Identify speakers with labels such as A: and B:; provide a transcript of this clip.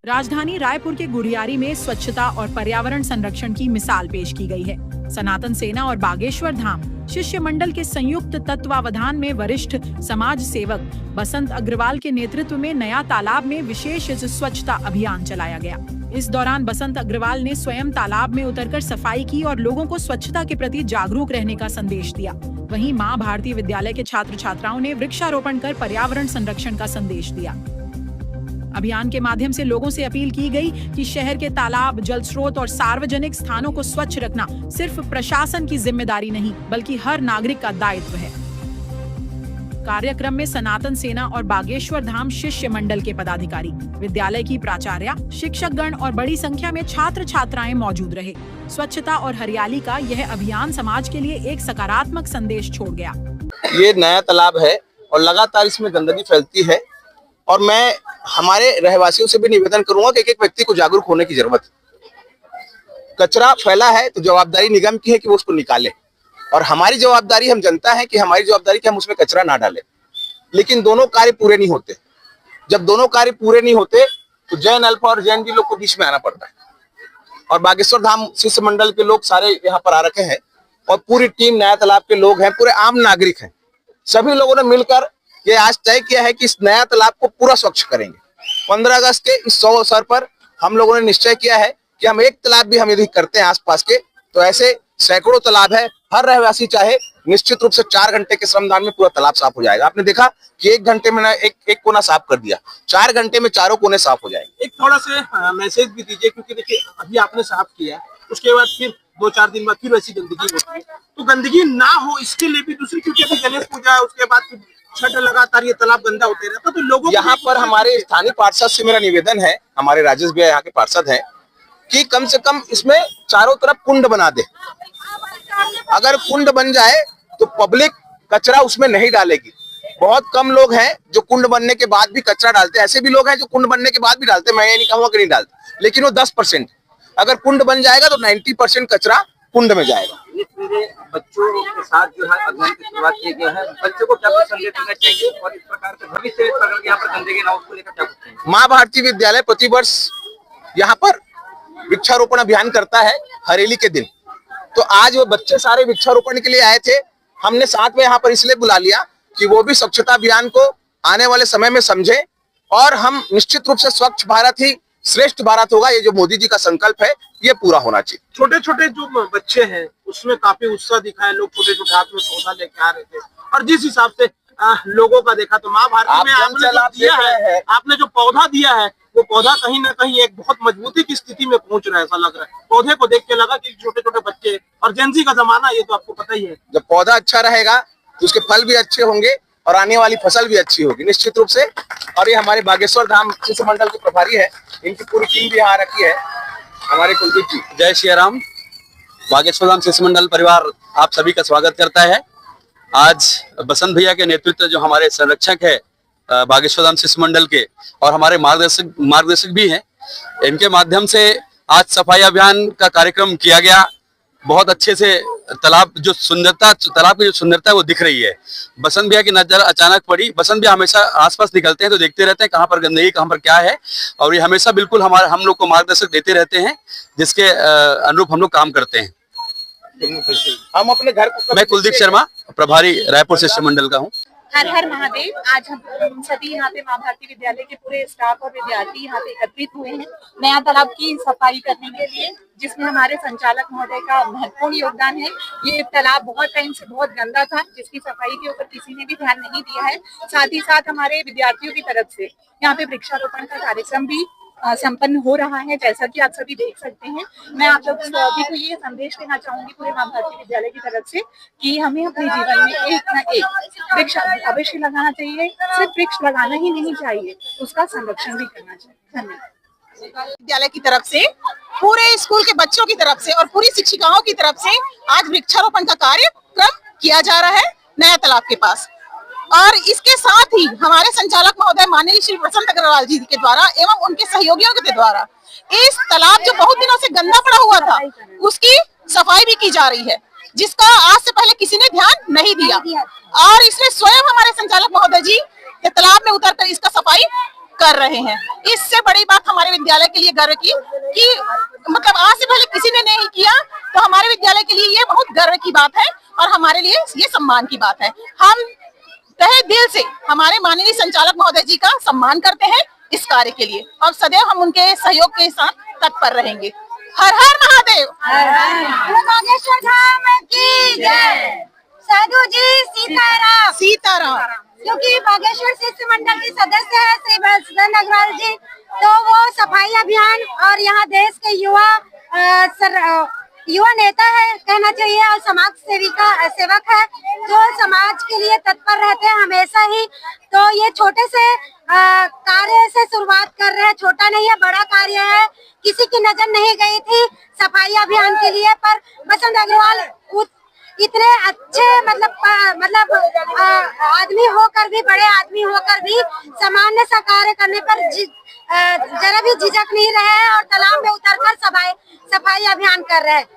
A: राजधानी रायपुर के गुड़ियारी में स्वच्छता और पर्यावरण संरक्षण की मिसाल पेश की गई है। सनातन सेना और बागेश्वर धाम शिष्यमंडल के संयुक्त तत्वावधान में वरिष्ठ समाज सेवक बसंत अग्रवाल के नेतृत्व में नया तालाब में विशेष स्वच्छता अभियान चलाया गया। इस दौरान बसंत अग्रवाल ने स्वयं तालाब में उतरकर सफाई की और लोगों को स्वच्छता के प्रति जागरूक रहने का संदेश दिया। वहीं मां भारती विद्यालय के छात्र छात्राओं ने वृक्षारोपण कर पर्यावरण संरक्षण का संदेश दिया। अभियान के माध्यम से लोगों से अपील की गई कि शहर के तालाब, जल स्रोत और सार्वजनिक स्थानों को स्वच्छ रखना सिर्फ प्रशासन की जिम्मेदारी नहीं, बल्कि हर नागरिक का दायित्व है। कार्यक्रम में सनातन सेना और बागेश्वर धाम शिष्य मंडल के पदाधिकारी, विद्यालय की प्राचार्या, शिक्षकगण और बड़ी संख्या में छात्र छात्राएं मौजूद रहे। स्वच्छता और हरियाली का यह अभियान समाज के लिए एक सकारात्मक संदेश छोड़ गया।
B: ये नया तालाब है और लगातार इसमें गंदगी फैलती है और मैं हमारे रहवासियों से भी निवेदन करूंगा कि एक व्यक्ति को जागरूक होने की जरूरत है। कचरा फैला है तो जवाबदारी निगम की है कि वो उसको निकाले, और हमारी जवाबदारी, हम जनता है कि हमारी जवाबदारी कि हम उसमें कचरा ना डालें। लेकिन दोनों कार्य पूरे नहीं होते। जब दोनों कार्य पूरे नहीं होते तो जैन अल्फा और जैन डी लोग को बीच में आना पड़ता है, और बागेश्वर धाम शिष्य मंडल के लोग सारे यहाँ पर आ रखे हैं और पूरी टीम नया तालाब के लोग हैं, पूरे आम नागरिक हैं। सभी लोगों ने मिलकर ये आज तय किया है कि इस नया तालाब को पूरा स्वच्छ करेंगे। 15 अगस्त के इस 100 अवसर पर हम लोगों ने निश्चय किया है कि हम एक तालाब भी हम यदि करते हैं आसपास के, तो ऐसे सैकड़ों तालाब है। हर रहवासी चाहे निश्चित रूप से 4 घंटे के श्रमदान में पूरा तालाब साफ हो जाएगा। आपने देखा कि 1 घंटे में एक कोना साफ कर दिया, 4 घंटे में चारों कोने साफ हो जाएंगे।
C: एक थोड़ा सा मैसेज भी दीजिए, क्योंकि देखिए अभी आपने साफ किया, उसके बाद फिर 2-4 दिन बाद फिर वैसी गंदगी होती है, तो गंदगी ना हो इसके लिए भी दूसरी, क्योंकि अभी गणेश पूजा है, उसके बाद फिर छठ, लगातार ये तालाब गंदा होते रहता, तो लोगों
B: यहाँ पर हमारे स्थानीय पार्षद से मेरा निवेदन है, हमारे राजेश भैया यहाँ के पार्षद हैं, कि कम से कम इसमें चारों तरफ कुंड बना दे। अगर कुंड बन जाए तो पब्लिक कचरा उसमें नहीं डालेगी। बहुत कम लोग हैं जो कुंड बनने के बाद भी कचरा डालते हैं। ऐसे भी लोग हैं जो कुंड बनने के बाद भी डालते हैं, मैं ये नहीं कहूँगा कि नहीं डालते, लेकिन वो 10%। अगर कुंड बन जाएगा तो 90% कचरा कुंड में जाएगा।
C: बच्चों के साथ जो है अभियान की शुरुआत की गई है, बच्चों को क्या संदेश देना चाहिए और इस प्रकार से भविष्य यहाँ पर गंदगी ना उसको लेकर क्या कुछ?
B: मां भारती विद्यालय प्रतिवर्ष यहाँ पर वृक्षारोपण अभियान करता है हरेली के दिन। तो आज वो बच्चे सारे वृक्षारोपण के लिए आए थे। हमने साथ में यहाँ पर इसलिए बुला लिया कि वो भी स्वच्छता अभियान को आने वाले समय में समझे, और हम निश्चित रूप से स्वच्छ भारत ही श्रेष्ठ भारत होगा। ये जो मोदी जी का संकल्प है ये पूरा होना चाहिए।
C: छोटे छोटे जो बच्चे हैं उसमें काफी उत्साह दिखा है, लोग छोटे छोटे हाथ में पौधा लेके आ रहे थे, और जिस हिसाब से लोगों का देखा तो माँ भारती में आपने जो पौधा दिया है वो पौधा कहीं ना कहीं एक बहुत मजबूती की स्थिति में पहुंच रहा है, ऐसा लग रहा है। पौधे को देख के लगा कि छोटे छोटे बच्चे, और जेनजी का जमाना ये तो आपको पता ही है।
B: जब पौधा अच्छा रहेगा तो उसके फल भी अच्छे होंगे और आने वाली फसल भी अच्छी होगी निश्चित रूप से। और ये हमारे बागेश्वर धाम शिष्य मंडल के प्रभारी है, इनकी पूरी टीम भी यहाँ रखी है, हमारे कुलदीप जी।
D: जय श्री राम। बागेश्वर धाम शिष्य मंडल परिवार आप सभी का स्वागत करता है। आज बसंत भैया के नेतृत्व, जो हमारे संरक्षक है बागेश्वर धाम शिष्य मंडल के, और हमारे मार्गदर्शक भी हैं, इनके माध्यम से आज सफाई अभियान का कार्यक्रम किया गया। बहुत अच्छे से तालाब की जो सुंदरता है वो दिख रही है। बसंत भैया की नजर अचानक पड़ी। बसंत भैया हमेशा आसपास निकलते हैं तो देखते रहते हैं कहाँ पर गंदगी, कहाँ पर क्या है, और ये हमेशा बिल्कुल हम लोग को मार्गदर्शक देते रहते हैं, जिसके अनुरूप हम लोग काम करते हैं।
B: हम अपने घर को,
D: मैं कुलदीप शर्मा, प्रभारी रायपुर शिष्य मंडल का हूँ।
E: हर हर महादेव। आज हम सभी यहाँ पे माँ भारती विद्यालय के पूरे स्टाफ और विद्यार्थी यहाँ पे एकत्रित हुए हैं नया तालाब की सफाई करने के लिए, जिसमें हमारे संचालक महोदय का महत्वपूर्ण योगदान है। ये तालाब बहुत टाइम से बहुत गंदा था, जिसकी सफाई के ऊपर किसी ने भी ध्यान नहीं दिया है। साथ ही साथ हमारे विद्यार्थियों की तरफ से यहाँ पे वृक्षारोपण का कार्यक्रम भी संपन्न हो रहा है, जैसा कि आप सभी देख सकते हैं। मैं आप लोग सभी को ये संदेश देना चाहूंगी पूरे माँ भारती विद्यालय की तरफ से कि हमें अपने जीवन में एक न एक वृक्ष अवश्य लगाना चाहिए। सिर्फ वृक्ष लगाना ही नहीं चाहिए, उसका संरक्षण भी करना चाहिए। धन्यवाद।
F: विद्यालय की तरफ से, पूरे स्कूल के बच्चों की तरफ से और पूरी शिक्षिकाओं की तरफ से आज वृक्षारोपण का कार्यक्रम किया जा रहा है नया तालाब के पास। और इसके साथ ही हमारे संचालक महोदय माननीय श्री बसंत अग्रवाल जी के द्वारा एवं उनके सहयोगियों के द्वारा इस तालाब जो बहुत दिनों से गंदा पड़ा हुआ था उसकी सफाई भी की जा रही है, जिसका आज से पहले किसी ने ध्यान नहीं दिया। और इसमें स्वयं हमारे संचालक महोदय जी तालाब में उतरकर इसका सफाई कर रहे हैं। इससे बड़ी बात हमारे विद्यालय के लिए गर्व की कि मतलब आज से पहले किसी ने नहीं किया, तो हमारे विद्यालय के लिए ये बहुत गर्व की बात है और हमारे लिए ये सम्मान की बात है। हम तहे दिल से हमारे माननीय संचालक महोदय जी का सम्मान करते हैं इस कार्य के लिए और सदैव हम उनके सहयोग के साथ तत्पर रहेंगे। हर हर महादेव।
G: बागेश्वर धाम की जय। साधु जी सीताराम।
F: सीताराम।
G: क्योंकि बागेश्वर शिष्य मंडल के सदस्य है श्री बसंत अग्रवाल जी, तो वो सफाई अभियान और यहाँ देश के युवा नेता है कहना चाहिए और समाज सेवक है जो समाज के लिए तत्पर रहते हैं हमेशा ही। तो ये छोटे से कार्य से शुरुआत कर रहे हैं, छोटा नहीं है बड़ा कार्य है। किसी की नजर नहीं गई थी सफाई अभियान के लिए, पर बसंत अग्रवाल इतने अच्छे मतलब आदमी होकर भी, बड़े आदमी होकर भी सामान्य सा कार्य करने पर जरा भी झिझक नहीं रहे हैं और तालाब में उतरकर सफाई अभियान कर रहे हैं।